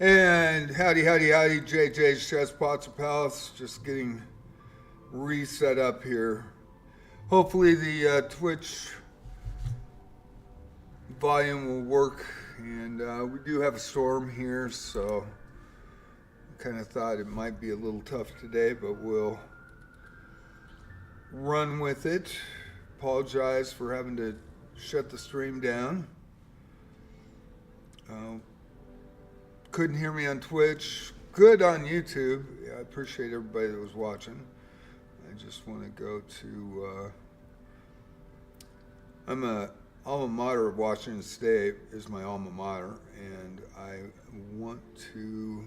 And howdy, JJsChessPatzerPalace. Just getting reset up here. Hopefully the Twitch volume will work. And we do have a storm here, so I kind of thought it might be a little tough today, but we'll run with it. Apologize for having to shut the stream down. Couldn't hear me on Twitch. Good on YouTube. Yeah, I appreciate everybody that was watching. I just want to go to... I'm a alma mater of Washington State, is my alma mater, and I want to...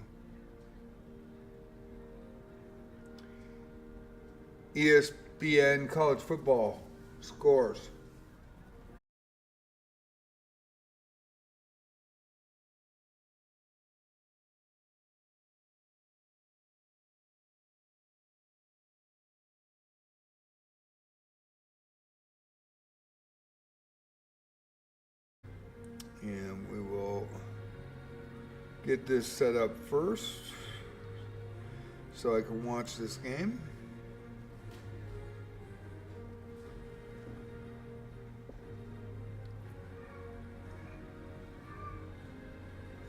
ESPN college football scores. And we will get this set up first so I can watch this game.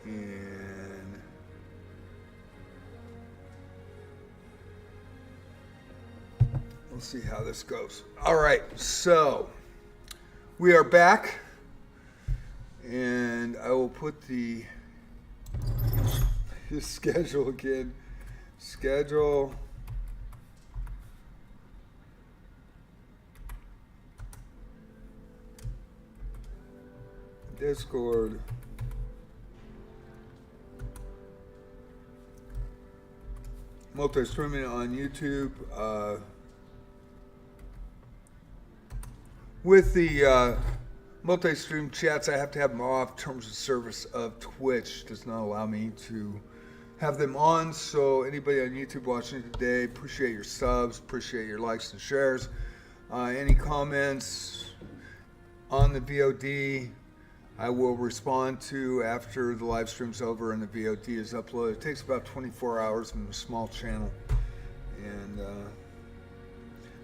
And we'll see how this goes. All right, so we are back. And I will put the schedule again. Schedule. Discord. Multi-streaming on YouTube. With the multi-stream chats, I have to have them off. Terms of service of Twitch does not allow me to have them on. So anybody on YouTube watching today, appreciate your subs, appreciate your likes and shares. Any comments on the VOD, I will respond to after the live stream's over and the VOD is uploaded. It takes about 24 hours from a small channel. And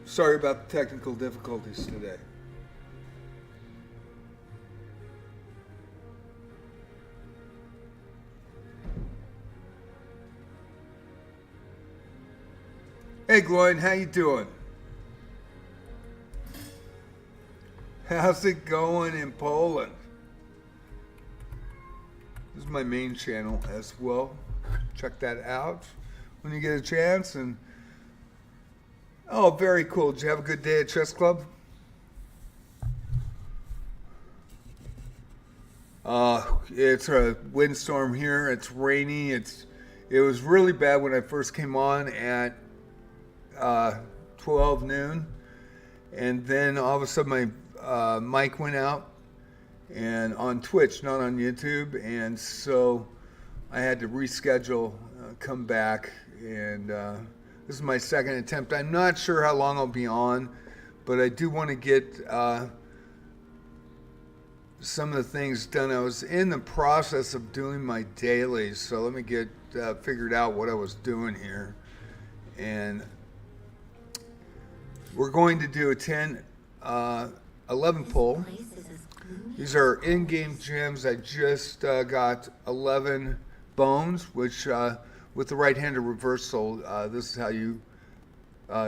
sorry about the technical difficulties today. Hey Gloin, how you doing? How's it going in Poland? This is my main channel as well. Check that out when you get a chance. And oh, very cool. Did you have a good day at chess club? It's a windstorm here. It's rainy. It was really bad when I first came on at 12 noon, and then all of a sudden my mic went out, and on Twitch, not on YouTube, and so I had to reschedule, come back, and this is my second attempt. I'm not sure how long I'll be on, but I do want to get some of the things done. I was in the process of doing my dailies, so let me get figured out what I was doing here. And we're going to do a 10, 11 pull. These are in-game gems. I just got 11 bones, which with the right-handed reversal, this is how you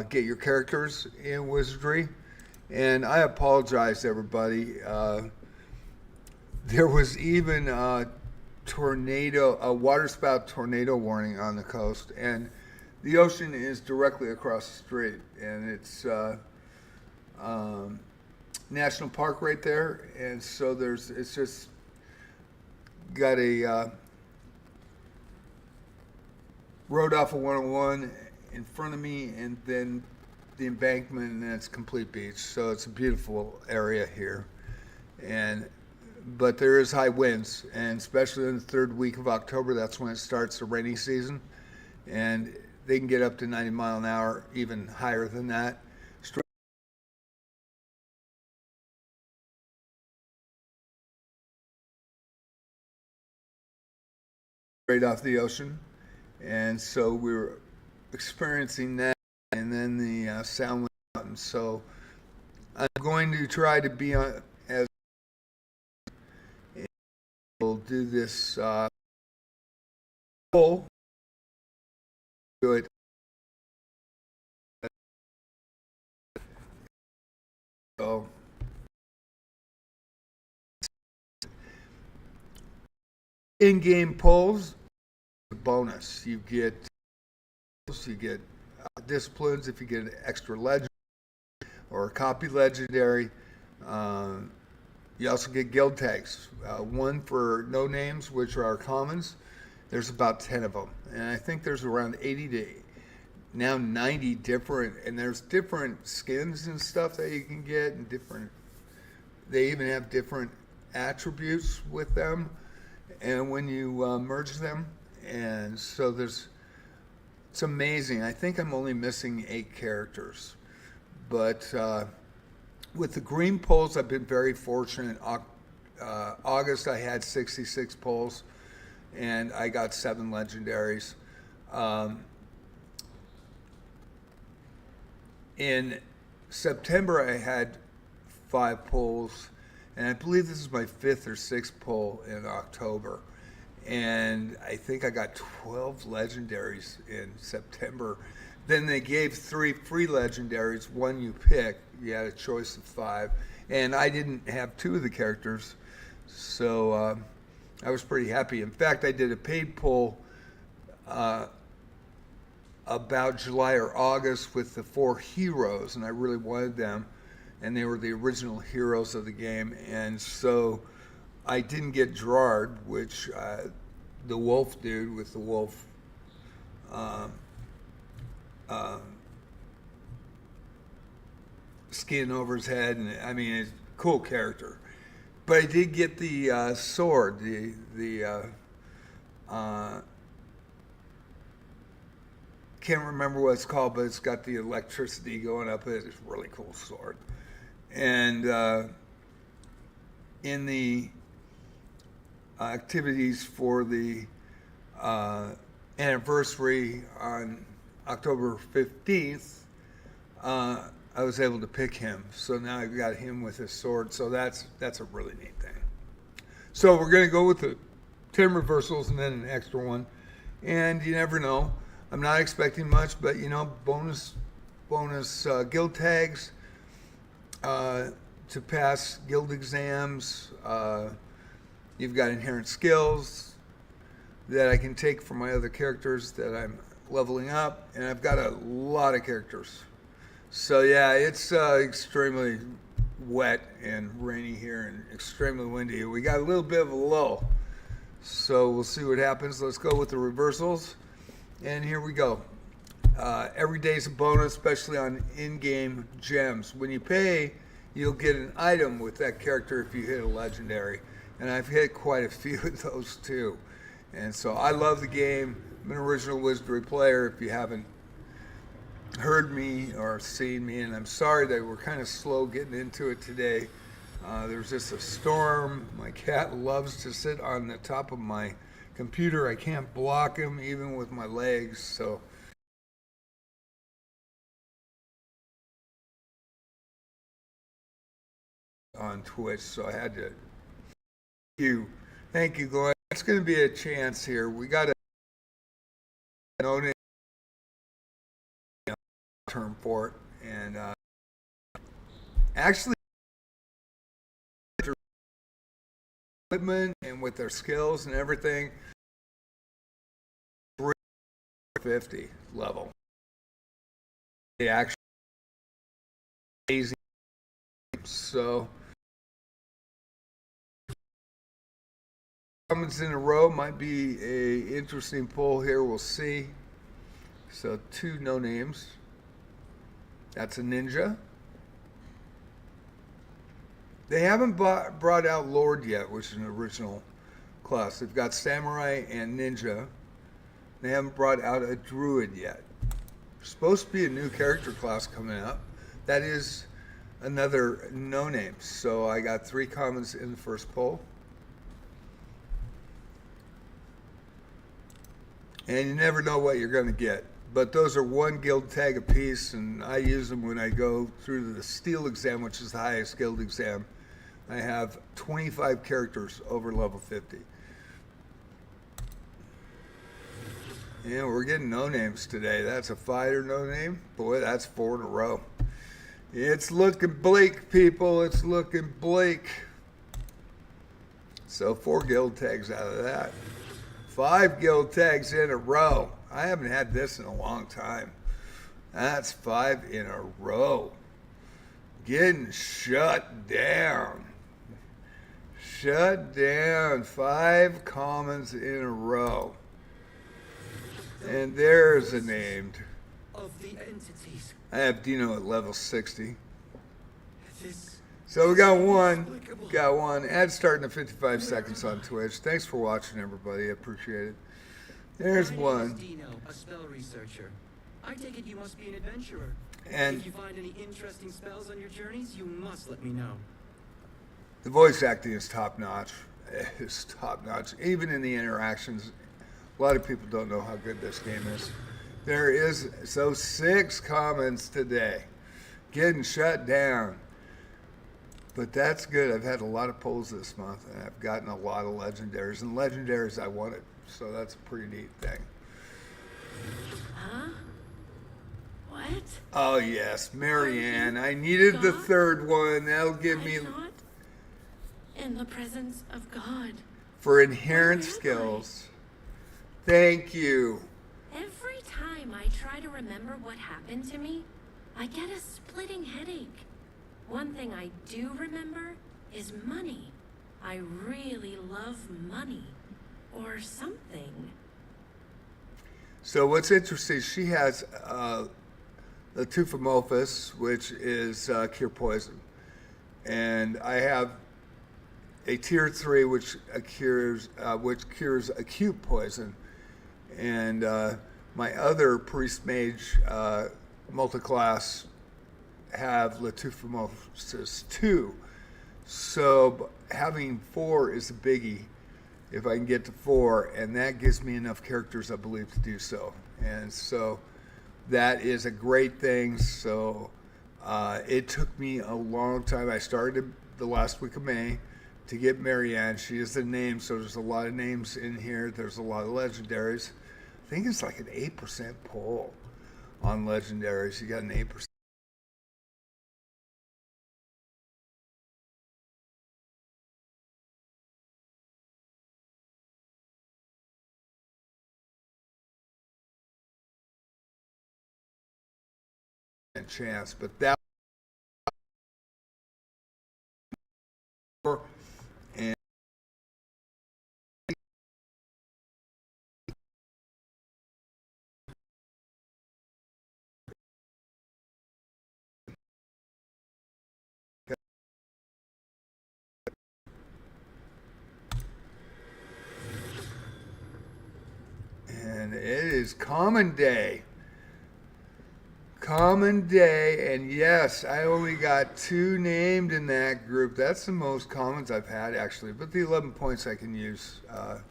get your characters in Wizardry. And I apologize, everybody. There was even a waterspout tornado warning on the coast, and the ocean is directly across the street, and it's national park right there, and so it's just got a road off of 101 in front of me, and then the embankment, and then it's complete beach. So it's a beautiful area here, but there is high winds, and especially in the third week of October, that's when it starts the rainy season, and they can get up to 90 mile an hour, even higher than that. right off the ocean, and so we were experiencing that, and then the sound went out, and so I'm going to try to be on as we'll do this poll. Do it. So in-game polls, bonus. You get disciplines if you get an extra legend or a copy legendary. You also get guild tags. One for no names, which are our commons. There's about 10 of them, and I think there's around 80 to now 90 different, and there's different skins and stuff that you can get, and different. They even have different attributes with them, and when you merge them, and so it's amazing. I think I'm only missing 8 characters, but with the green polls, I've been very fortunate. August, I had 66 polls, and I got 7 legendaries. In September, I had 5 polls, and I believe this is my 5th or 6th poll in October. And I think I got 12 legendaries in September. Then they gave 3 free legendaries, one you pick. You had a choice of 5. And I didn't have 2 of the characters, so I was pretty happy. In fact, I did a paid poll about July or August with the 4 heroes, and I really wanted them, and they were the original heroes of the game. And so I didn't get Gerard, which the wolf dude with the wolf skin over his head, and I mean, it's a cool character. But I did get the sword, the can't remember what it's called, but it's got the electricity going up it. It's a really cool sword. And in the activities for the anniversary on October 15th, I was able to pick him. So now I've got him with his sword. So that's a really neat thing. So we're going to go with the 10 reversals and then an extra one. And you never know. I'm not expecting much, but you know, bonus guild tags to pass guild exams. You've got inherent skills that I can take from my other characters that I'm leveling up, and I've got a lot of characters. So yeah, it's extremely wet and rainy here and extremely windy. We got a little bit of a lull, so we'll see what happens. Let's go with the reversals. And here we go. Every day is a bonus, especially on in-game gems. When you pay, you'll get an item with that character if you hit a legendary. And I've hit quite a few of those too. And so I love the game. I'm an original Wizardry player if you haven't heard me or seen me. And I'm sorry that we're kind of slow getting into it today. There was just a storm. My cat loves to sit on the top of my computer. I can't block him even with my legs, so on Twitch, so I had to. Thank you, Glenn. It's going to be a chance here. We got a donate term for it, and actually equipment and with their skills and everything, 350 level. They actually amazing. So comments in a row might be a interesting poll here. We'll see. So 2 no names. That's a ninja. They haven't brought out Lord yet, which is an original class. They've got Samurai and Ninja. They haven't brought out a Druid yet. There's supposed to be a new character class coming up. That is another no-name. So I got 3 comments in the first poll. and you never know what you're going to get. But those are 1 guild tag apiece, and I use them when I go through the steel exam, which is the highest guild exam. I have 25 characters over level 50. Yeah, we're getting no names today. That's a fighter no name. Boy, that's 4 in a row. It's looking bleak, people. It's looking bleak. So 4 guild tags out of that. 5 guild tags in a row. I haven't had this in a long time. That's 5 in a row. Getting shut down. Shut down. 5 commons in a row. And there's a named. Of the entities. I have Dino at level 60. So we got one. Got one. Ad starting at 55 seconds on Twitch. Thanks for watching, everybody. I appreciate it. There's one. Dino, a spell researcher. I take it you must be an adventurer. And if you find any interesting spells on your journeys, you must let me know. the voice acting is top notch. It's top notch. Even in the interactions, a lot of people don't know how good this game is. There is 6 commons today. Getting shut down. But that's good. I've had a lot of pulls this month, and I've gotten a lot of legendaries. And legendaries I wanted, so that's a pretty neat thing. Huh? What? Oh yes, Marianne. I needed the 3rd one. That'll give me Not in the presence of God. for inherent skills. Thank you. Every time I try to remember what happened to me, I get a splitting headache. One thing I do remember is money. I really love money. Or something. So what's interesting, she has the Tufamorphous, which is cure poison. And I have a tier 3, which cures acute poison. And my other priest mage multiclass have Latufamorphosis 2. So having 4 is a biggie if I can get to 4, and that gives me enough characters, I believe, to do so. And so that is a great thing. So it took me a long time. I started the last week of May to get Marianne. She is the name, so there's a lot of names in here. There's a lot of legendaries. I think it's like an 8% pull on legendaries. You got an 8%. Chance, but that and it is common day. Common day, and yes, I only got 2 named in that group. That's the most commons I've had, actually, but the 11 points I can use, and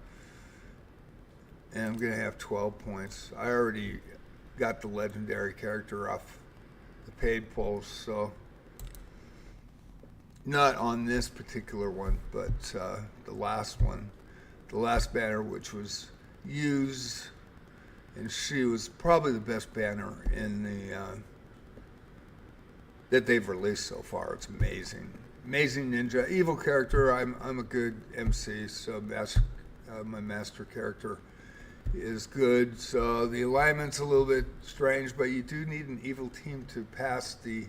I'm gonna have 12 points. I already got the legendary character off the paid pulls, so not on this particular one, but the last one, the last banner, which was used. And she was probably the best banner in the that they've released so far. It's amazing, amazing ninja, evil character. I'm a good MC, so my master character is good. So the alignment's a little bit strange, but you do need an evil team to pass the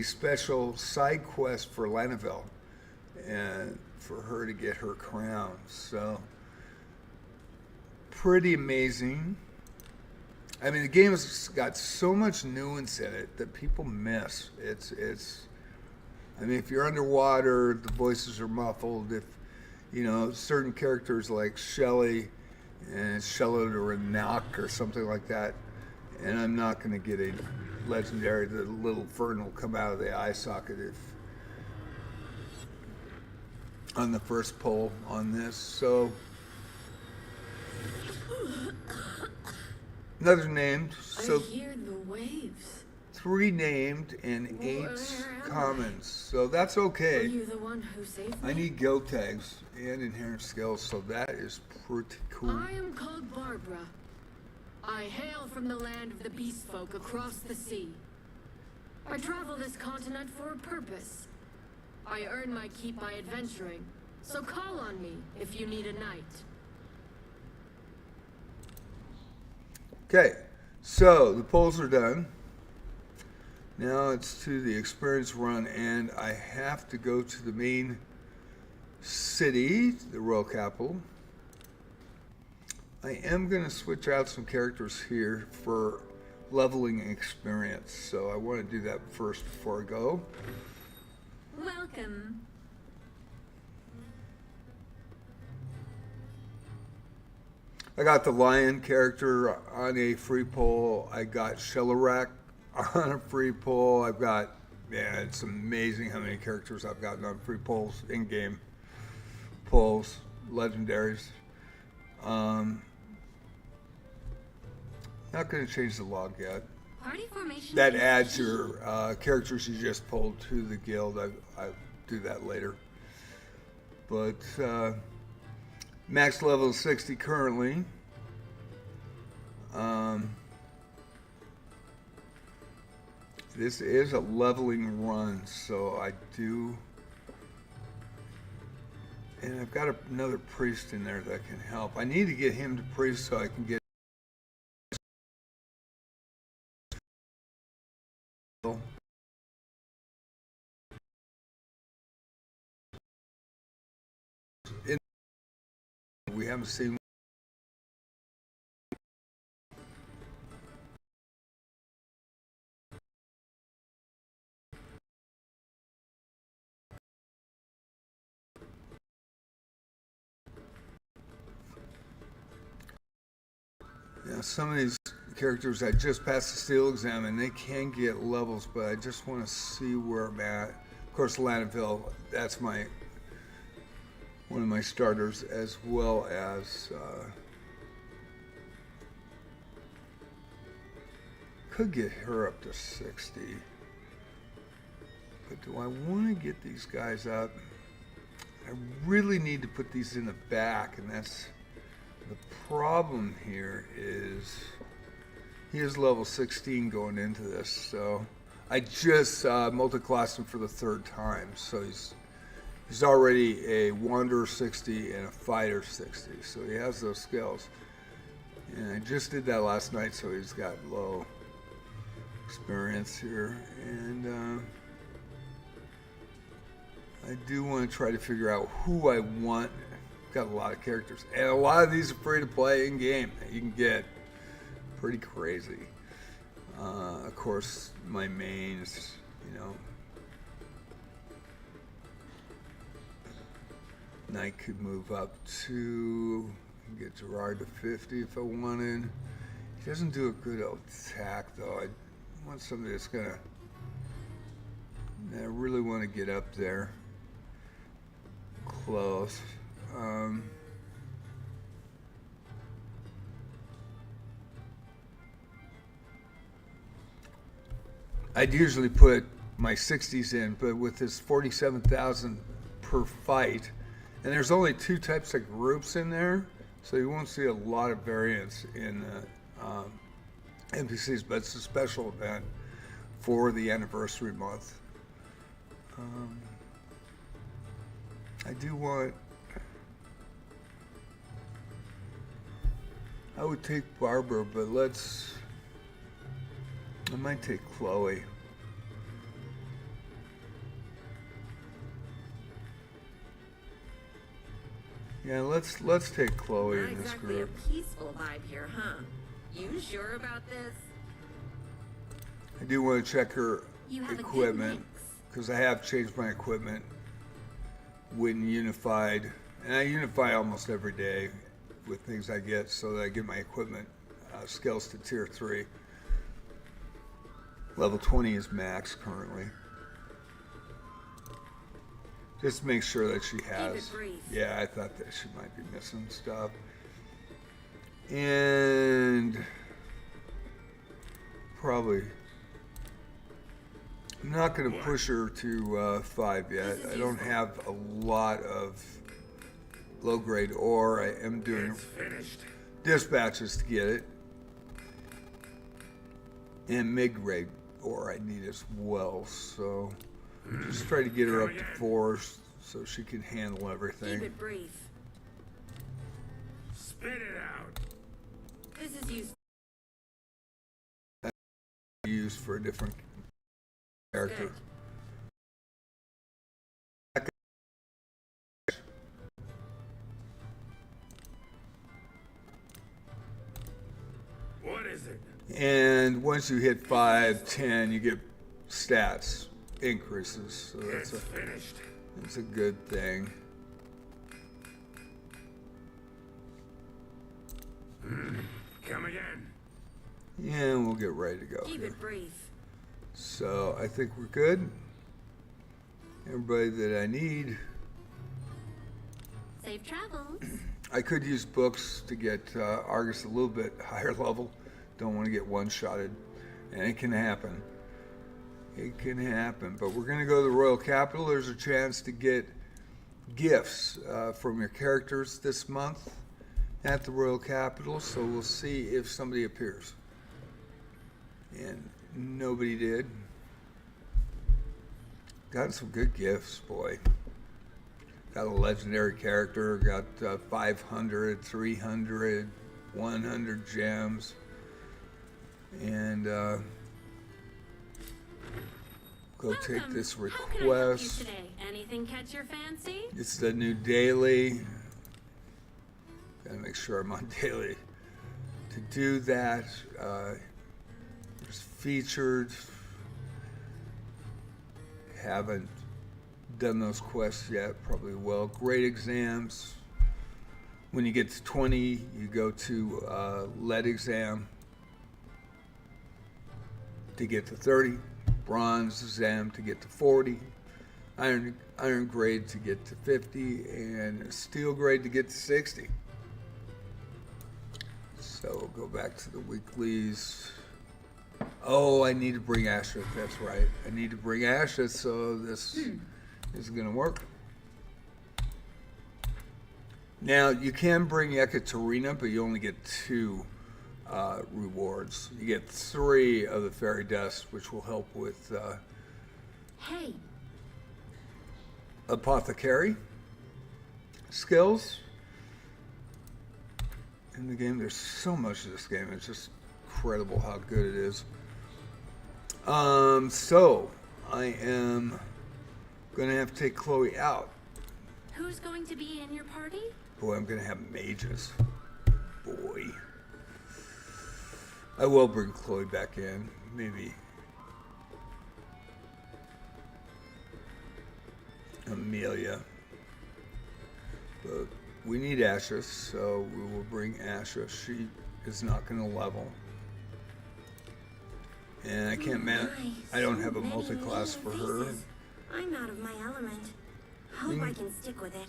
special side quest for Lanaville, and for her to get her crown. So. Pretty amazing. I mean, the game has got so much nuance in it that people miss. It's. I mean, if you're underwater, the voices are muffled. If certain characters like Shelly, and it's Shelly or a knock or something like that, and I'm not going to get a legendary. The little fern will come out of the eye socket if on the first pull on this. So. Another named. I So hear the waves. 3 named and 8 Where am I? commons. So that's Were okay. you the one who saved me? I need guild tags and inherent skills, so that is pretty cool. I am called Barbara. I hail from the land of the beast folk across the sea. I travel this continent for a purpose. I earn my keep by adventuring, so call on me if you need a knight. Okay, so the polls are done. Now it's to the experience run, and I have to go to the main city, the royal capital. I am going to switch out some characters here for leveling experience, so I want to do that first before I go. Welcome. I got the lion character on a free poll. I got Shellarak on a free poll. I've got, man, it's amazing how many characters I've gotten on free polls, in-game polls, legendaries. Not going to change the log yet. Party formation. That is adds key. your characters you just pulled to the guild. I'll do that later. But max level 60 currently. This is a leveling run, so I do. And I've got another priest in there that can help. I need to get him to priest so I can get. We haven't seen. Yeah, some of these characters I just passed the steel exam and they can get levels, but I just want to see where I'm at. Of course, Lanaville, that's one of my starters, as well as could get her up to 60. But do I want to get these guys up? I really need to put these in the back, and that's the problem here. Is he is level 16 going into this, so I just multi-classed him for the 3rd time, so he's already a wanderer 60 and a fighter 60, so he has those skills. And I just did that last night, so he's got low experience here, and I do want to try to figure out who I want. Got a lot of characters, and a lot of these are free to play in game that you can get. Pretty crazy. Of course, my mains, Knight could move up to get Gerard to 50 if I wanted. He doesn't do a good attack though. I want somebody that's gonna. I really want to get up there close. I'd usually put my 60s in, but with this 47,000 per fight, and there's only 2 types of groups in there, so you won't see a lot of variance in NPCs, but it's a special event for the anniversary month. I do want. I would take Barbara, but I might take Chloe. Yeah, let's take Chloe Not in this exactly group. a peaceful vibe here, huh? You sure about this? I do want to check her You have a good equipment, mix. because I have changed my equipment when unified, and I unify almost every day with things I get, so that I get my equipment skills to tier 3. Level 20 is max currently. Just make sure that she has. it brief. Yeah, I thought that she might be missing stuff. And probably. I'm not going to push her to 5 yet. I don't have a lot of low-grade ore. I am doing dispatches to get it. And mid-grade ore I need as well. So just try to get her up to 4 so she can handle everything. Keep it brief. Spit it out. This is useful. Used for a different character. What is it? And once you hit 5, 10, you get stats increases. So It's finished. that's a good thing. Come again. Yeah, and we'll get ready to go Keep here. it brief. So I think we're good. Everybody that I need. Safe travels. I could use books to get Argus a little bit higher level. Don't want to get one-shotted. And it can happen. It can happen. But we're going to go to the Royal Capital. There's a chance to get gifts from your characters this month at the Royal Capital. So we'll see if somebody appears. And nobody did. Got some good gifts, boy. Got a legendary character, got 500, 300, 100 gems. And go take this How can I help you request. today? Anything catch your fancy? It's the new daily. Gotta make sure I'm on daily. To do that, there's featured. Haven't done those quests yet, probably will. Great exams. When you get to 20, you go to lead exam to get to 30, bronze exam to get to 40, iron grade to get to 50, and steel grade to get to 60. So we'll go back to the weeklies. Oh, I need to bring Asha. That's right. I need to bring Asha, so this is going to work. Now, you can bring Ekaterina, but you only get 2 rewards. You get 3 of the fairy dust, which will help with Hey, apothecary skills. In the game, there's so much of this game. It's just incredible how good it is. So I am gonna have to take Chloe out. who's going to be in your party? Boy, I'm gonna have mages. Boy, I will bring Chloe back in, maybe. Amelia, but we need Asha, so we will bring Asha. She is not gonna level. And I can't I don't have a multi-class for her. I'm out of my element. Hope I can stick with it.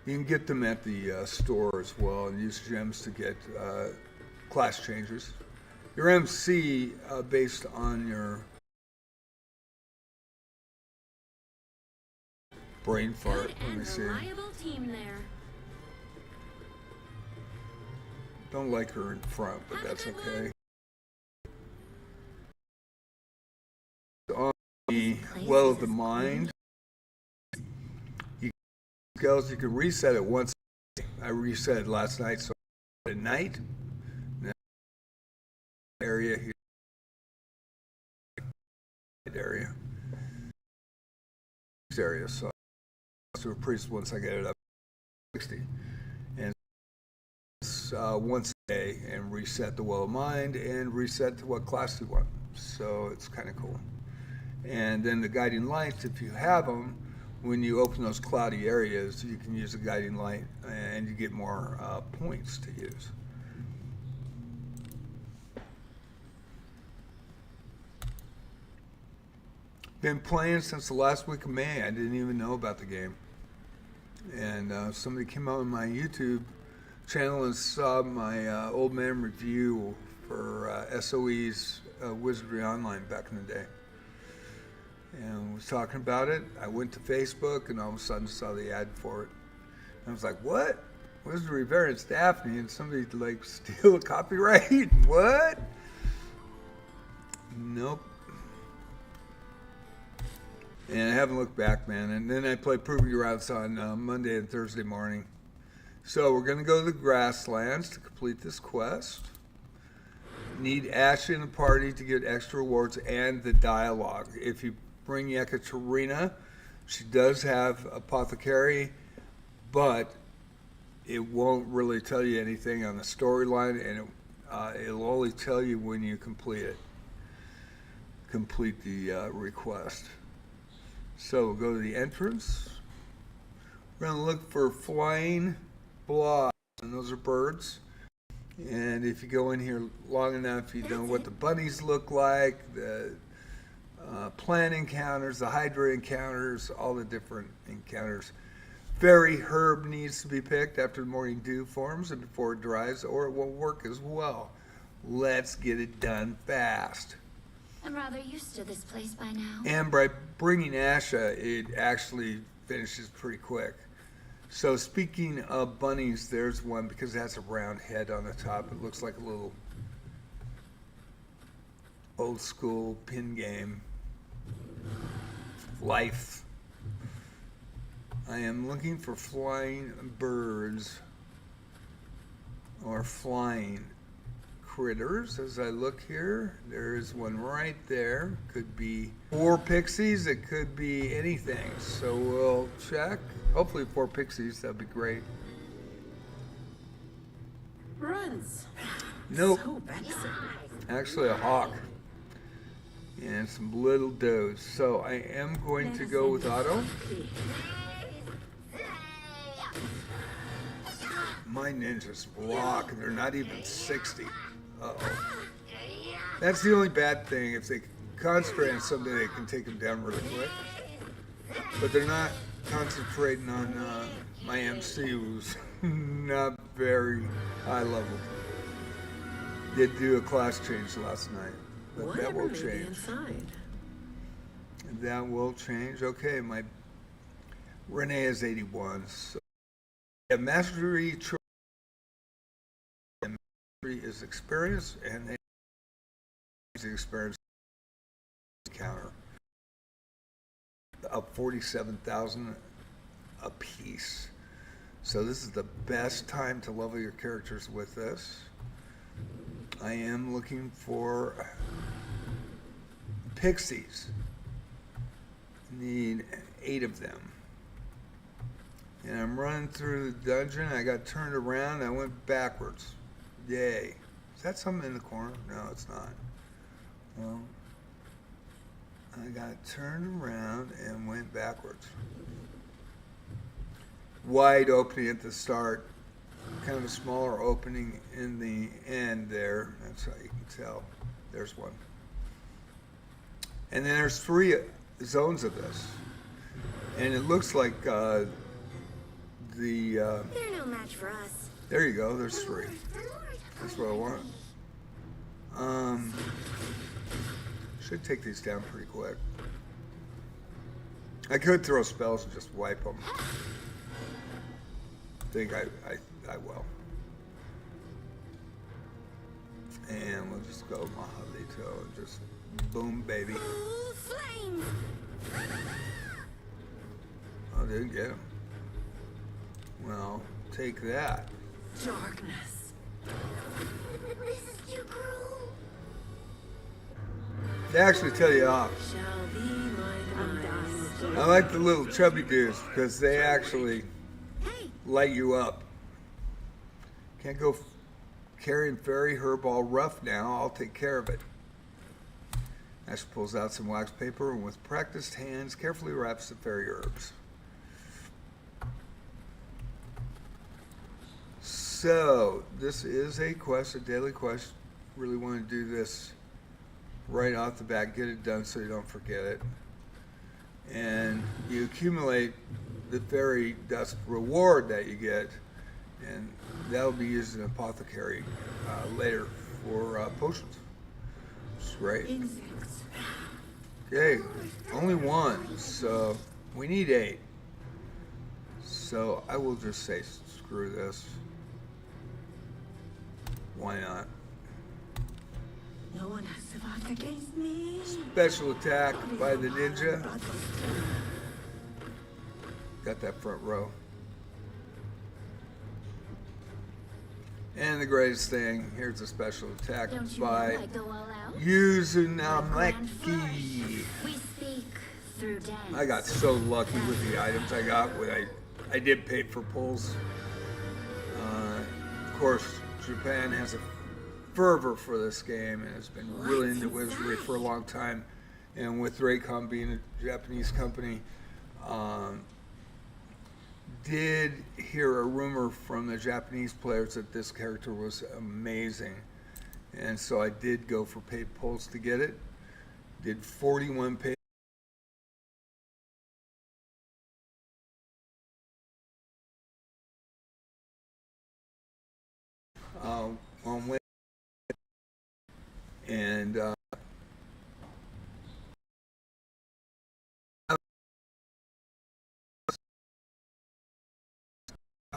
You can get them at the store as well and use gems to get class changes. Your MC based on your brain fart. Good Let me and see. reliable team there. Don't like her in front, but that's okay. On the Well of the Mind, skills, you can reset it once. I reset it last night, so at night. Area here. Area. Area. So to a priest once I get it up to 60. And once a day and reset the Well of Mind and reset to what class you want. So it's kind of cool. And then the guiding lights, if you have them, when you open those cloudy areas, you can use a guiding light and you get more points to use. Been playing since the last week of May. I didn't even know about the game. And somebody came out on my YouTube channel and saw my old man review for SOE's Wizardry Online back in the day. And was talking about it. I went to Facebook and all of a sudden saw the ad for it. I was like, what? Wizardry variants Daphne, and somebody like steal a copyright? What? Nope. And I haven't looked back, man. And then I play Proving Routes on Monday and Thursday morning. So we're going to go to the grasslands to complete this quest. Need Ashley in the party to get extra rewards and the dialogue. If you bring Arena, she does have Apothecary, but it won't really tell you anything on the storyline, and it'll only tell you when you complete it. Complete the request. So we'll go to the entrance. We're going to look for flying blobs, and those are birds. And if you go in here long enough, you know what the bunnies look like, the plant encounters, the hydra encounters, all the different encounters. Fairy herb needs to be picked after the morning dew forms and before it dries, or it won't work as well. Let's get it done fast. I'm rather used to this place by now. And by bringing Asha, it actually finishes pretty quick. So speaking of bunnies, there's one because it has a round head on the top. It looks like a little old school pin game. Life. I am looking for flying birds or flying critters. As I look here, there is one right there. Could be 4 pixies. It could be anything. So we'll check. Hopefully 4 pixies. That'd be great. Runs. Nope. So vexing. Actually a hawk. And some little does. So I am going to go with auto. My ninjas block, and they're not even 60. Uh-oh. That's the only bad thing. If they concentrate on something, they can take them down really quick. But they're not concentrating on my MC, who's not very high level. Did do a class change last night, but that will change. Inside. That will change. Okay, my Renee is 81. So yeah, mastery is experience, and they the experience counter up 47,000 a piece. So this is the best time to level your characters with this. I am looking for pixies. Need 8 of them. And I'm running through the dungeon. I got turned around. I went backwards. Yay. Is that something in the corner? No, it's not. Well, I got turned around and went backwards. Wide opening at the start. Kind of a smaller opening in the end there. That's how you can tell. There's one. And then there's 3 zones of this. And it looks like They're no match for us. there you go, there's 3. That's what I want. Should take these down pretty quick. I could throw spells and just wipe them. I think I will. And we'll just go Mahalito and just boom, baby. Flames! Oh, didn't get him. Well, take that. Darkness. This is too cruel. They actually tell you off. Shall be my demise. I like the little chubby dudes because they actually light you up. Can't go carrying fairy herb all rough now. I'll take care of it. Ash pulls out some wax paper and with practiced hands carefully wraps the fairy herbs. So this is a quest, a daily quest. Really want to do this right off the bat, get it done so you don't forget it. And you accumulate the fairy dust reward that you get, and that'll be used in apothecary later for potions. That's right. Insects. Okay, only one, so we need 8. So I will just say screw this. Why not? No one has survived against me. Special attack by the ninja. Got that front row. And the greatest thing, here's a special attack Don't you by know I go all out? Uzunameki. We speak through dance. I got so lucky with the items I got when I did pay for pulls. Of course, Japan has a fervor for this game and has been really into Wizardry for a long time. And with Raycom being a Japanese company, did hear a rumor from the Japanese players that this character was amazing. And so I did go for paid pulls to get it. Did 41 paid. On Wednesday. And oh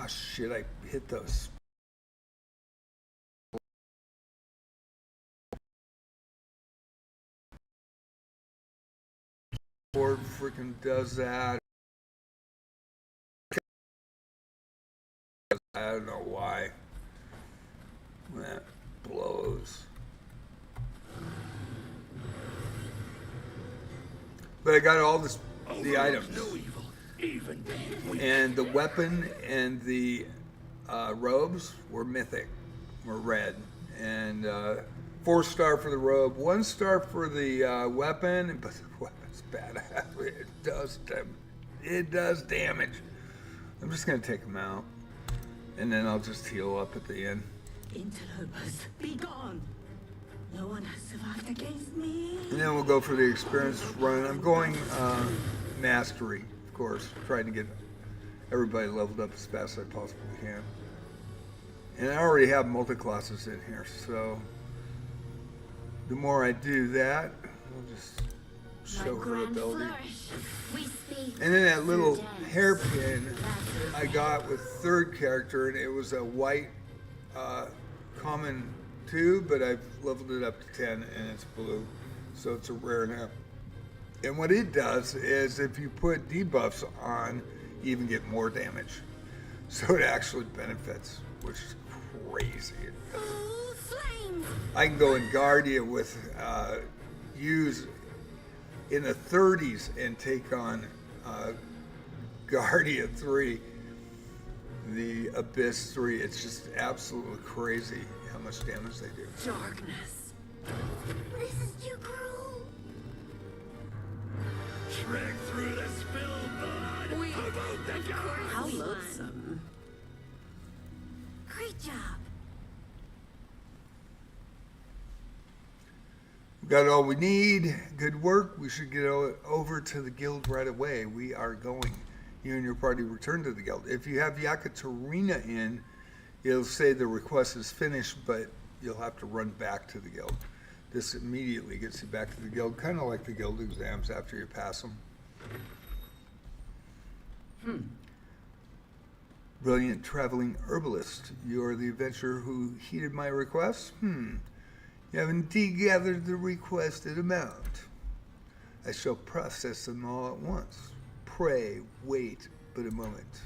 shit, I hit those. Board freaking does that. I don't know why. That blows. But I got all this, the items. No evil, even And the weapon and the robes were mythic, were red. And 4-star for the robe, 1-star for the weapon, but the weapon's badass. It does damage. I'm just gonna take them out, and then I'll just heal up at the end. Interlopers, be gone. No one has survived against me. And then we'll go for the experience run. I'm going mastery, of course, trying to get everybody leveled up as fast as I possibly can. And I already have multi-classes in here, so the more I do that, we'll just show her ability. And then that little hairpin I got with 3rd character, and it was a white common 2, but I've leveled it up to 10, and it's blue, so it's a rare now. And what it does is if you put debuffs on, you even get more damage. So it actually benefits, which is crazy. I can go in Guardia with use in the 30s and take on Guardia 3, the AbyssIII. It's just absolutely crazy how much damage they do. Darkness. This is too cruel. Shrek through the spilled blood. We About the gods. How loathsome. Great job. We got all we need. Good work. We should get over to the guild right away. We are going. You and your party return to the guild. If you have Yakatarina in, it'll say the request is finished, but you'll have to run back to the guild. This immediately gets you back to the guild, kind of like the guild exams after you pass them. Brilliant traveling herbalist. You are the adventurer who heeded my request? You have indeed gathered the requested amount. I shall process them all at once. Pray, wait but a moment.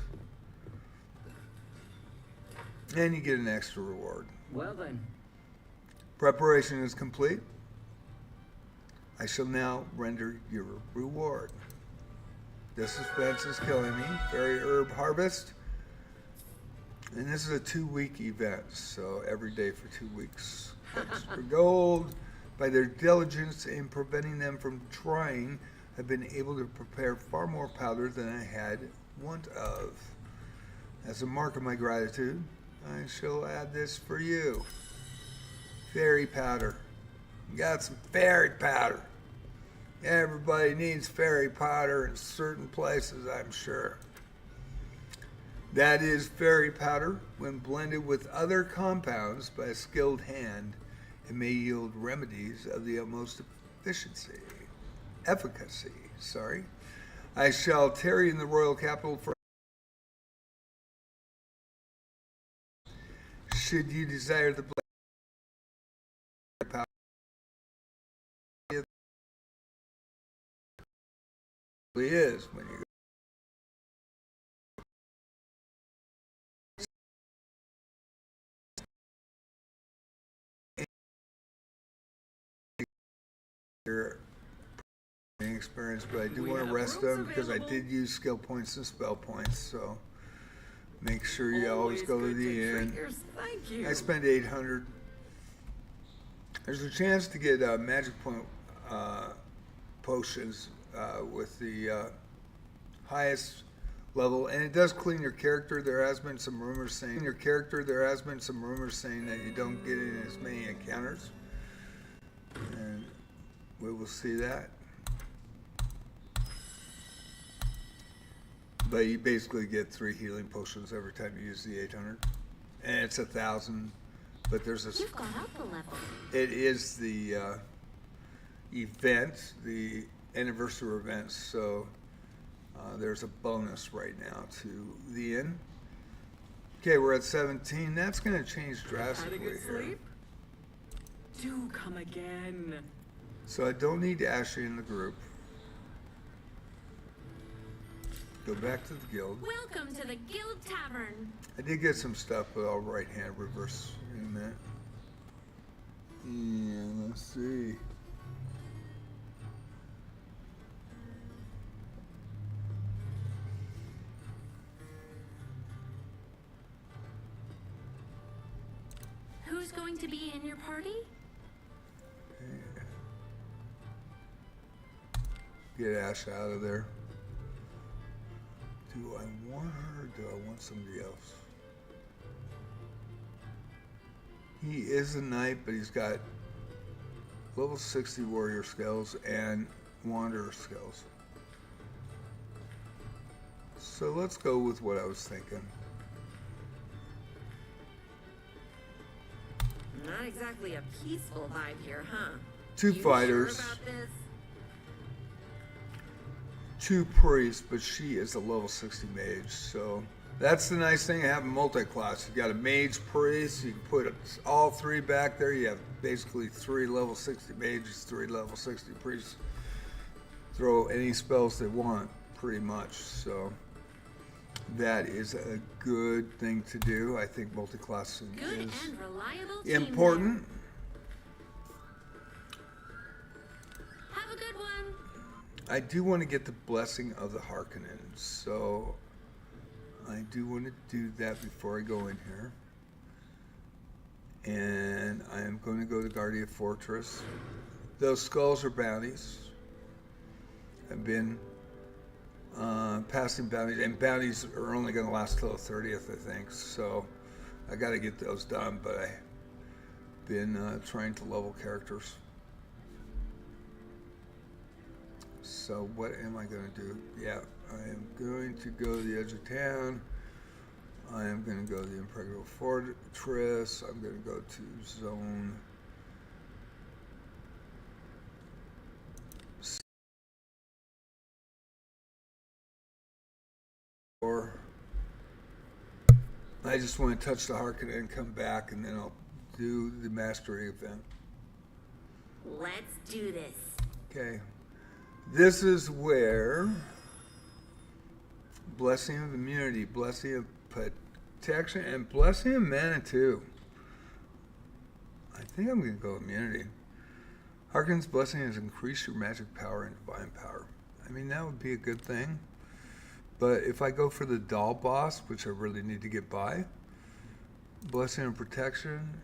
And you get an extra reward. Well then. Preparation is complete. I shall now render your reward. The suspense is killing me. Fairy Herb Harvest. And this is a 2-week event, so every day for 2 weeks. Extra gold. By their diligence in preventing them from trying, I've been able to prepare far more powder than I had want of. As a mark of my gratitude, I shall add this for you. Fairy powder. You got some fairy powder. Everybody needs fairy powder in certain places, I'm sure. That is fairy powder. When blended with other compounds by a skilled hand, It may yield remedies of the utmost efficacy. Sorry. I shall tarry in the royal capital for. Should you desire the power, it is when you your experience, but I do want to rest them because I did use skill points and spell points, so make sure you always go to the end. Thank you. I spent 800. There's a chance to get magic point potions with the highest level, and it does clean your character. There has been some rumors saying that you don't get in as many encounters, and we will see that. But you basically get 3 healing potions every time you use the 800, and it's 1,000. But there's a. You've gone up a level. It is the event, the anniversary event. So there's a bonus right now to the end. Okay, we're at 17. That's going to change drastically Had a good here. sleep? Do come again. So I don't need Ashley in the group. Go back to the guild. Welcome to the Guild Tavern. I did get some stuff, but I'll right hand reverse in a minute. Yeah, let's see. Who's going to be in your party? Get Ash out of there. Do I want her or do I want somebody else? He is a knight, but he's got level 60 warrior skills and wanderer skills. So let's go with what I was thinking. Not exactly a peaceful vibe here, huh? 2 You fighters, Sure about this? 2 priests, but she is a level 60 mage. So that's the nice thing of having multi-class. You got a mage priest, you can put all 3 back there. You have basically 3 level 60 mages, 3 level 60 priests. Throw any spells they want, pretty much. So that is a good thing to do. I think multi-classing Good is and reliable team important. there. Have a good one. I do want to get the blessing of the Harkonnen, so I do want to do that before I go in here. And I am going to go to Guardia Fortress. Those skulls are bounties. I've been passing bounties, and bounties are only going to last till the 30th, I think. So I got to get those done, but I've been trying to level characters. So what am I going to do? Yeah, I am going to go to the edge of town. I am going to go to the Impregnable Fortress. I'm going to go to zone. Or I just want to touch the Harkonnen and come back, and then I'll do the mastery event. Let's do this. Okay. This is where Blessing of Immunity, Blessing of Protection, and Blessing of Mana too. I think I'm going to go Immunity. Harkonnen's Blessing has increased your magic power and divine power. I mean, that would be a good thing. But if I go for the doll boss, which I really need to get by, Blessing of Protection,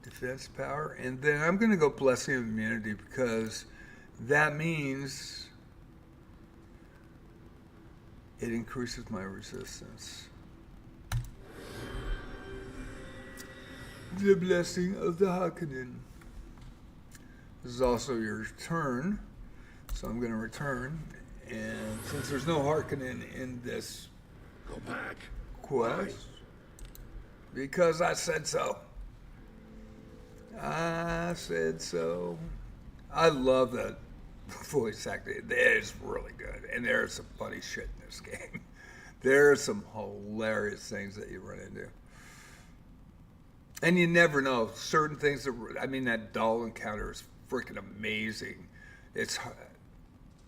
defense power, and then I'm going to go Blessing of Immunity because that means it increases my resistance. The Blessing of the Harkonnen. This is also your turn, so I'm going to return. And since there's no Harkonnen in this Go back. quest, because I said so. I said so. I love that voice acting. It's really good. And there's some funny shit in this game. There's some hilarious things that you run into. And you never know. Certain things that, I mean, that doll encounter is freaking amazing. It's,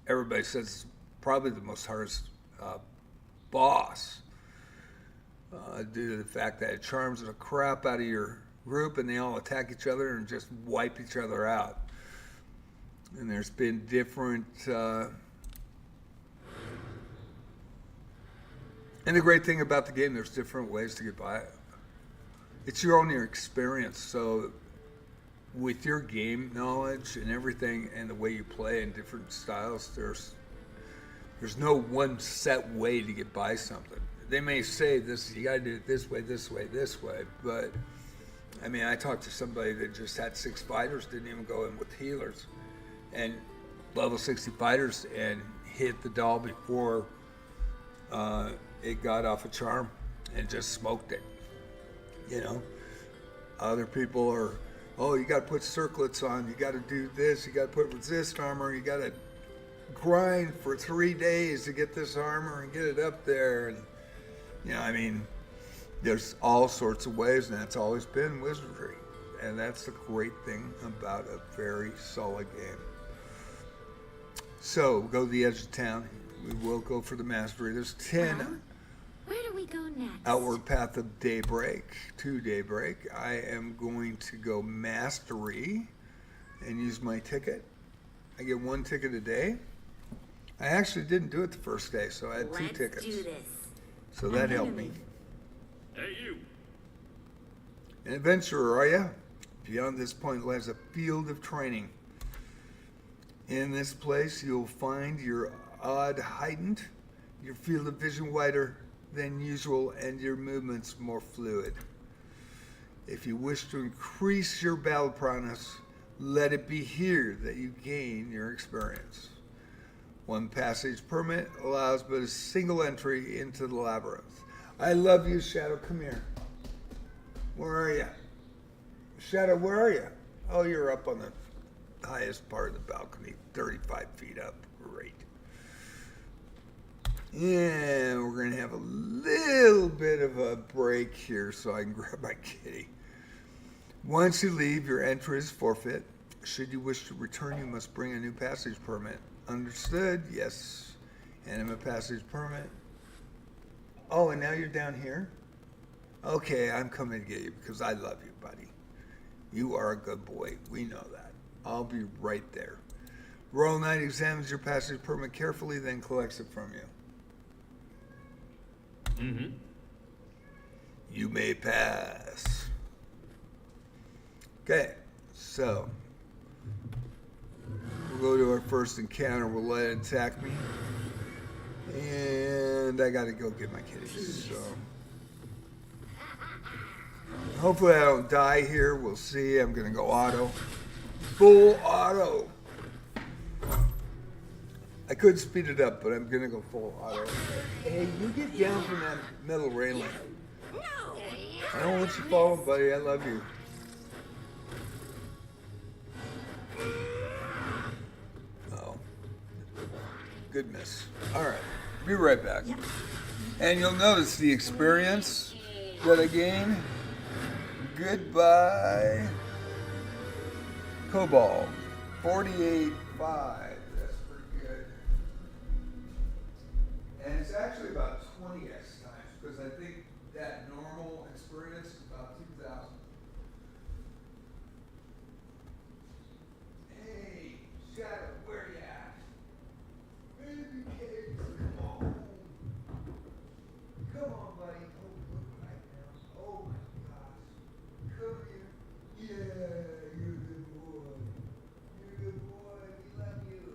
everybody says it's probably the most hardest boss due to the fact that it charms the crap out of your group and they all attack each other and just wipe each other out. And there's been different, and the great thing about the game, there's different ways to get by it. It's your own experience. So with your game knowledge and everything and the way you play in different styles, there's no one set way to get by something. They may say this, you gotta do it this way, this way, this way, but I mean, I talked to somebody that just had 6 fighters, didn't even go in with healers, and level 60 fighters, and hit the doll before it got off a charm and just smoked it. You know, other people are, oh, you got to put circlets on, you got to do this, you got to put resist armor, you got to grind for 3 days to get this armor and get it up there, and you know, I mean, there's all sorts of ways, and that's always been wizardry, and that's the great thing about a very solid game. So we'll go to the edge of town. We will go for the mastery. There's 10 Where do we go next? outward path of daybreak to daybreak. I am going to go mastery and use my ticket. I get 1 ticket a day. I actually didn't do it the first day, so I had 2 tickets. Let's do this. So that helped me. Hey, you. An adventurer, are you? Beyond this point lies a field of training. In this place, you'll find your odd heightened, your field of vision wider than usual, and your movements more fluid. If you wish to increase your battle prowess, let it be here that you gain your experience. 1 passage permit allows but a single entry into the labyrinth. I love you, Shadow. Come here. Where are you? Shadow, where are you? Oh, you're up on the highest part of the balcony, 35 feet up. Great. And we're going to have a little bit of a break here so I can grab my kitty. Once you leave, your entry is forfeit. Should you wish to return, you must bring a new passage permit. Understood? Yes. And I'm a passage permit. Oh, and now you're down here? Okay, I'm coming to get you because I love you, buddy. You are a good boy. We know that. I'll be right there. Royal Knight examines your passage permit carefully, then collects it from you. Mm-hmm. You may pass. Okay, so we'll go to our first encounter. We'll let it attack me. And I gotta go get my kitties, so. Hopefully I don't die here. We'll see. I'm gonna go auto. Full auto. I could speed it up, but I'm gonna go full auto. Hey, you get down from that metal railing. No! I don't want you falling, buddy. I love you. Oh. Good miss. Alright. Be right back. And you'll notice the experience that I gain. Goodbye. Cobalt. 48.5. That's pretty good. And it's actually about 20x times because I think that normal experience is about 2,000. Hey, Shadow, where you at? Baby cake, come on. Come on, buddy. Oh, look what I found. Oh my gosh. Come here. Yeah, you're a good boy. You're a good boy. We love you.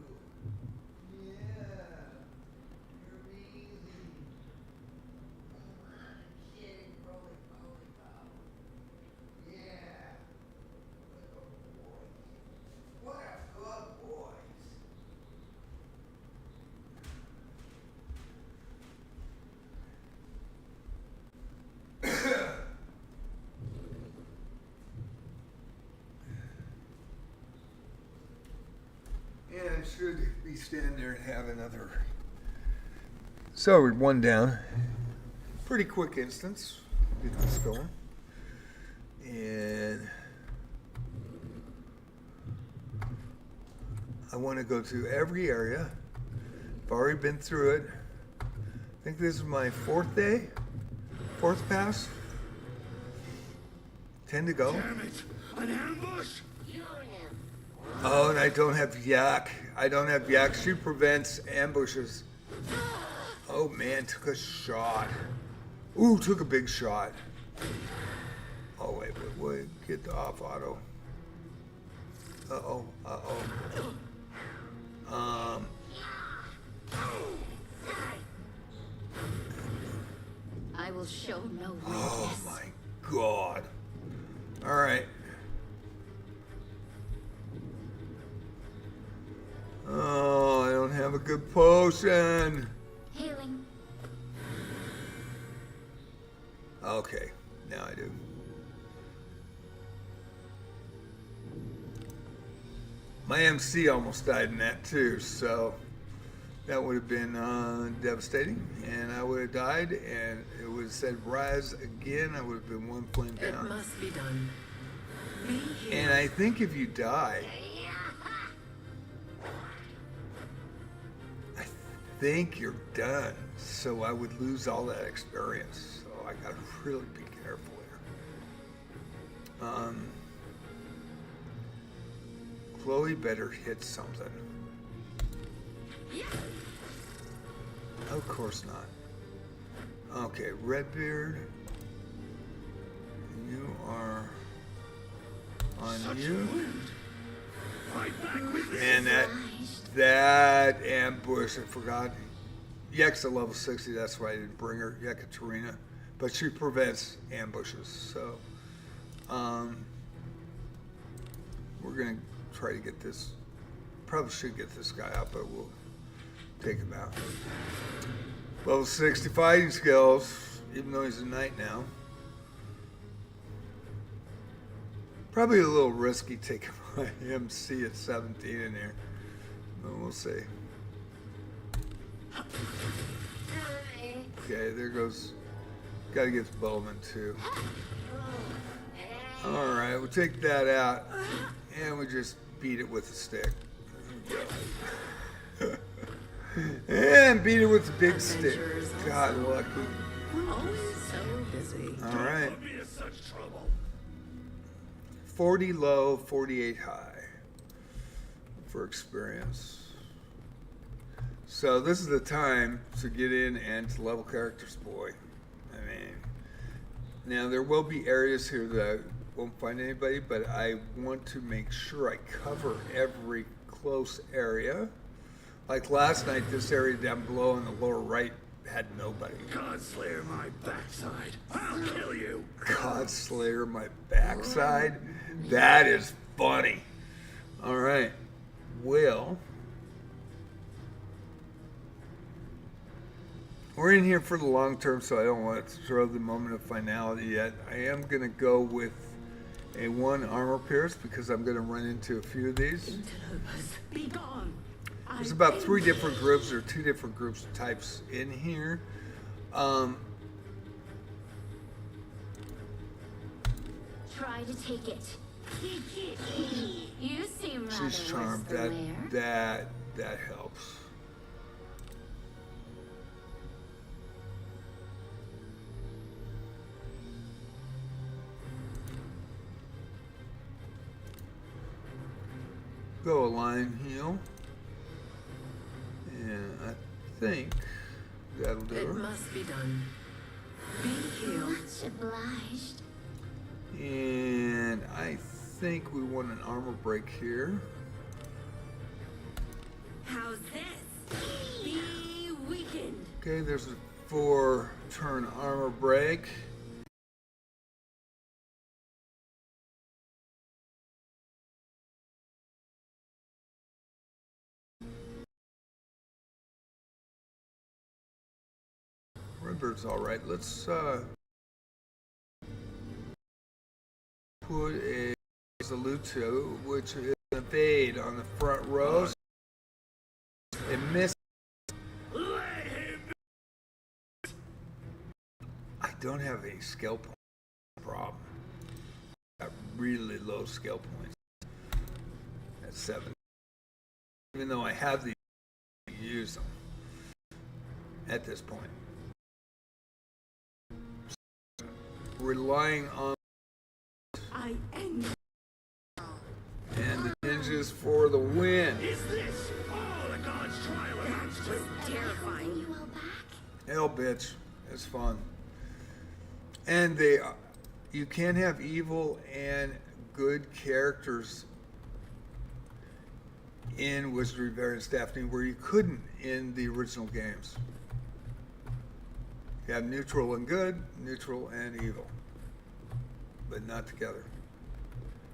should be standing there and have another. So we're one down. Pretty quick instance. Get this going. And I want to go to every area. I've already been through it. I think this is my fourth pass. 10 to go. Damn it! An ambush! Oh, and I don't have yak. I don't have yak. She prevents ambushes. Oh man, took a shot. Ooh, took a big shot. Oh wait, get the off auto. Uh-oh. I will show no weakness. Oh my god. All right. Oh, I don't have a good potion. Healing. Okay, now I do. My MC almost died in that too, so that would have been devastating, and I would have died, and it would have said rise again. I would have been one flame It down. must be done. Be healed. And I think if you die, I think you're done. So I would lose all that experience. So I gotta really be careful here. Chloe better hit something. Of course not. Okay, Redbeard. You are on Such you. a wound. Fight back with this. And that ambush, I forgot. Yak's at level 60, that's why I didn't bring her, Yekaterina. But she prevents ambushes, so we're gonna try to get this. Probably should get this guy out, but we'll take him out. Level 60 fighting skills, even though he's a knight now. Probably a little risky taking my MC at 17 in there. But we'll see. Okay, there goes. Gotta get the Bowman too. Alright, we'll take that out. And we just beat it with a stick. There we go. And beat it with the big stick. God lucky. Always so busy. Alright. Don't put me in such trouble. 40 low, 48 high for experience. So this is the time to get in and to level characters, boy. I mean, now there will be areas here that I won't find anybody, but I want to make sure I cover every close area. Like last night, this area down below in the lower right had nobody. Godslayer my backside. I'll kill you. Godslayer my backside? That is funny. All right. Well, we're in here for the long term, so I don't want to throw the moment of finality yet. I am going to go with a 1 armor pierce because I'm going to run into a few of these. Interlopers, be gone. There's about 3 different groups or 2 different groups types in here. Try to take it. You seem rather She's charmed. worse than That helps. Go a line heal. And I think that'll do It her. must be done. Be healed. Much obliged. And I think we want an armor break here. How's this? Be weakened. Okay, there's a 4-turn armor break. Redbird's all right. Let's put a Salute, which is an evade on the front row. It missed. Let him I don't have any skill points. Problem. Got really low skill points at 7. Even though I have the use them at this point. Relying on I end. and the ninjas for the win. Is this all the God's trial amounts to? Terrifying. You all back? Hell, bitch, it's fun. And you can have evil and good characters in Wizardry Variants Daphne where you couldn't in the original games. You have neutral and good, neutral and evil, but not together.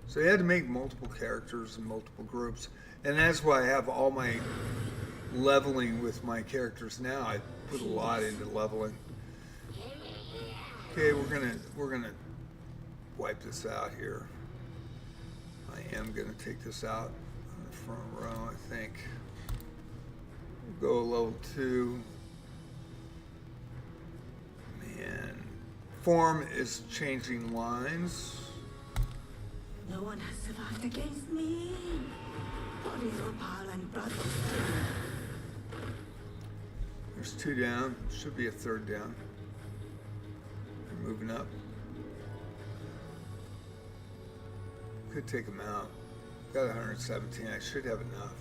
So you had to make multiple characters and multiple groups, and that's why I have all my leveling with my characters now. I put a lot into leveling. Okay, we're gonna wipe this out here. I am gonna take this out on the front row, I think. Go level 2. Man, form is changing lines. No one has survived against me. Bodies opal and brothers. There's 2 down. Should be a 3rd down. They're moving up. Could take them out. Got 117. I should have enough.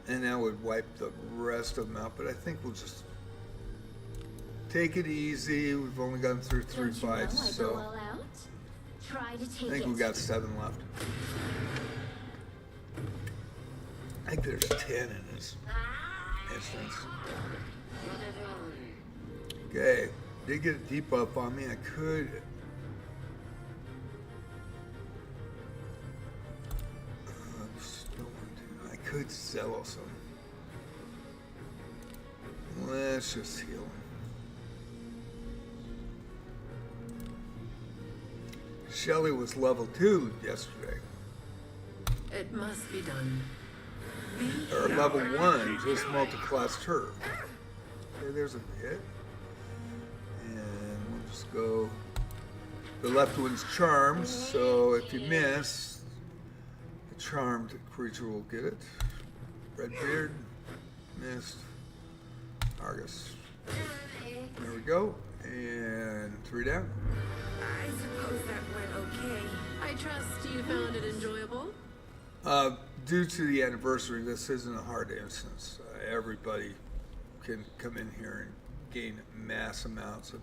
And that would wipe the rest of them out. But I think we'll just take it easy. We've only gotten through 3 Don't you know fights, I so go all out? Try to take I think it. we got 7 left. I think there's 10 in this instance. Okay, did get a debuff on me. I could. I could sell some. Let's just heal him. Shelly was level 2 yesterday. It must be done. Or level 1, just multi-classed her. Okay, there's a hit. And we'll just go. The left one's charmed, so if you miss, the charmed creature will get it. Redbeard, missed. Argus. There we go. And 3 down. I suppose that went okay. I trust you found it enjoyable. Due to the anniversary, this isn't a hard instance. Everybody can come in here and gain mass amounts of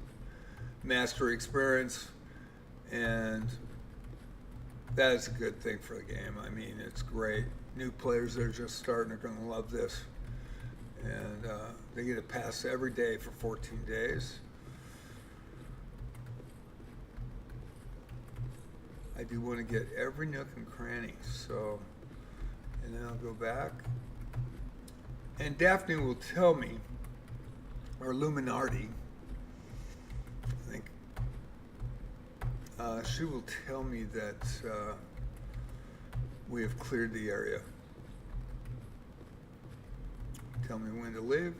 mastery experience, and that is a good thing for the game. I mean, it's great. New players that are just starting are going to love this, and they get a pass every day for 14 days. I do want to get every nook and cranny, so, and then I'll go back. And Daphne will tell me, or Illuminati, I think, she will tell me that we have cleared the area. Tell me when to leave.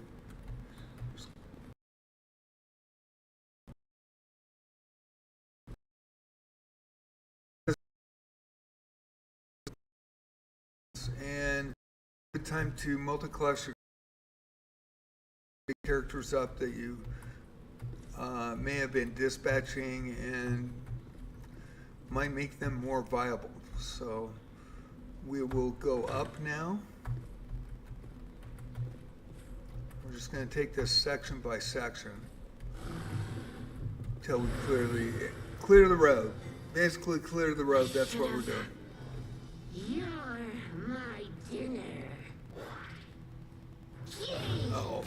And good time to multi-class your characters up that you may have been dispatching and might make them more viable. So we will go up now. We're just going to take this section by section until we clear the road. Basically clear the road, that's what we're doing. You're my dinner. Uh-oh.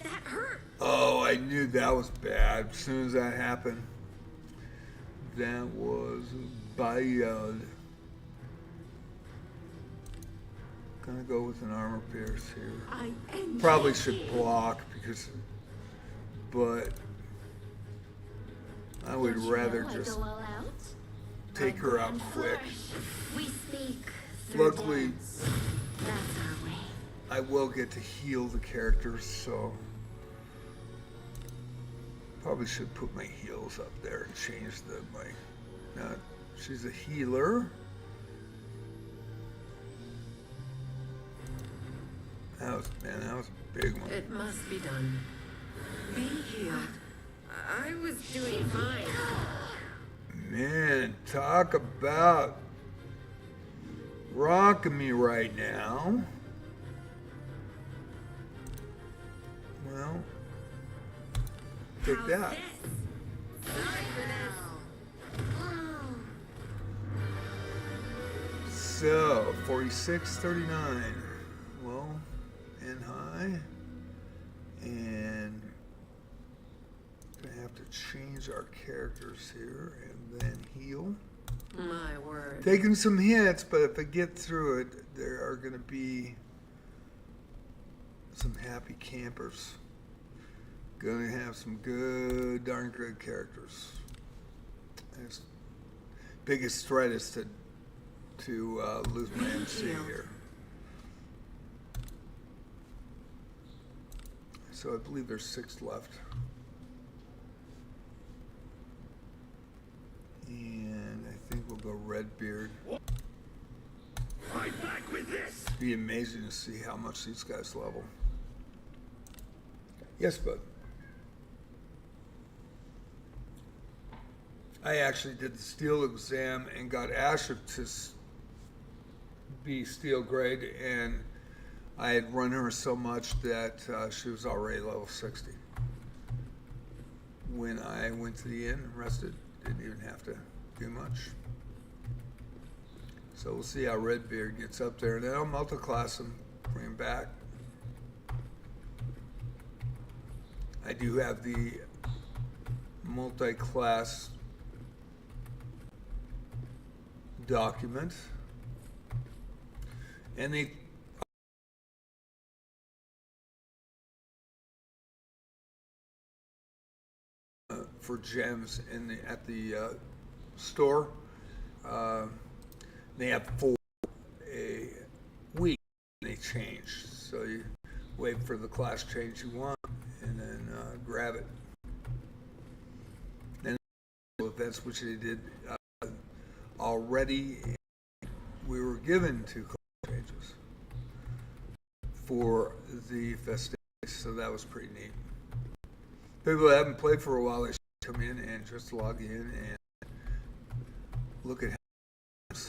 That hurt. Oh, I knew that was bad as soon as that happened. That was bad. Gonna go with an armor pierce here. I end. Probably should block but I would Don't you rather know I just go all out? take her out quick. We speak. Luckily, That's our way. I will get to heal the characters, so probably should put my heals up there and change my. She's a healer. That was a big one. It must be done. Be healed. I was doing fine. Man, talk about rocking me right now. Well, take How's that. this? Sorry for this. So, 46.39. Well, and high. And gonna have to change our characters here and then heal. My word. Taking some hits, but if I get through it, there are gonna be some happy campers. Gonna have some darn good characters. His biggest threat is to lose my MC here. So I believe there's 6 left. And I think we'll go Redbeard. Fight back with this. It'd be amazing to see how much these guys level. Yes, bud. I actually did the steel exam and got Asher to be steel grade, and I had run her so much that she was already level 60. When I went to the inn and rested, didn't even have to do much. So we'll see how Redbeard gets up there, and then I'll multi-class him, bring him back. I do have the multi-class document, and they for gems at the store. They have 4 a week. They change, so you wait for the class change you want, and then grab it. And events which they did already, we were given 2 class changes for the festivities, so that was pretty neat. People that haven't played for a while, they should come in and just log in and look at how many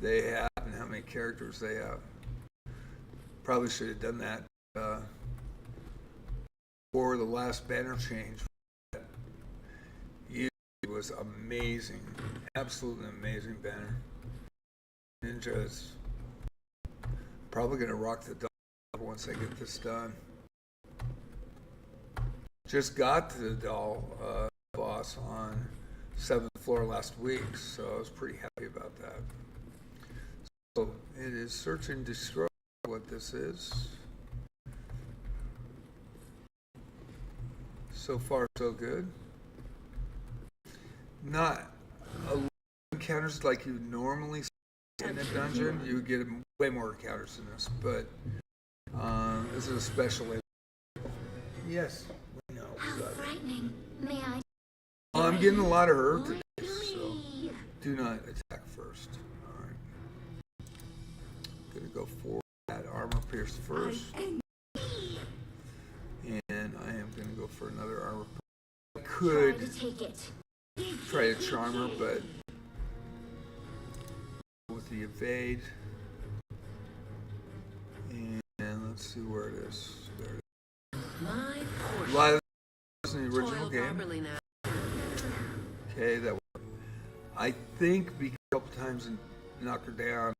they have and how many characters they have. Probably should have done that for the last banner change. It was amazing, absolutely amazing banner. Ninja is probably going to rock the dog once I get this done. Just got to the doll boss on 7th floor last week, so I was pretty happy about that. So it is search and destroy what this is. So far, so good. Not a lot of encounters like you normally see in a dungeon. You would get way more encounters than this, but this is a special. Yes. How frightening. May I? Well, I'm getting a lot of her today, so do not attack first. All right. Gonna go for that armor pierce first. And I am gonna go for another armor pierce. I could try to charm her, but with the evade. And let's see where it is. There it is. Live in the original game. Okay, that one. I think because a couple times and knock her down,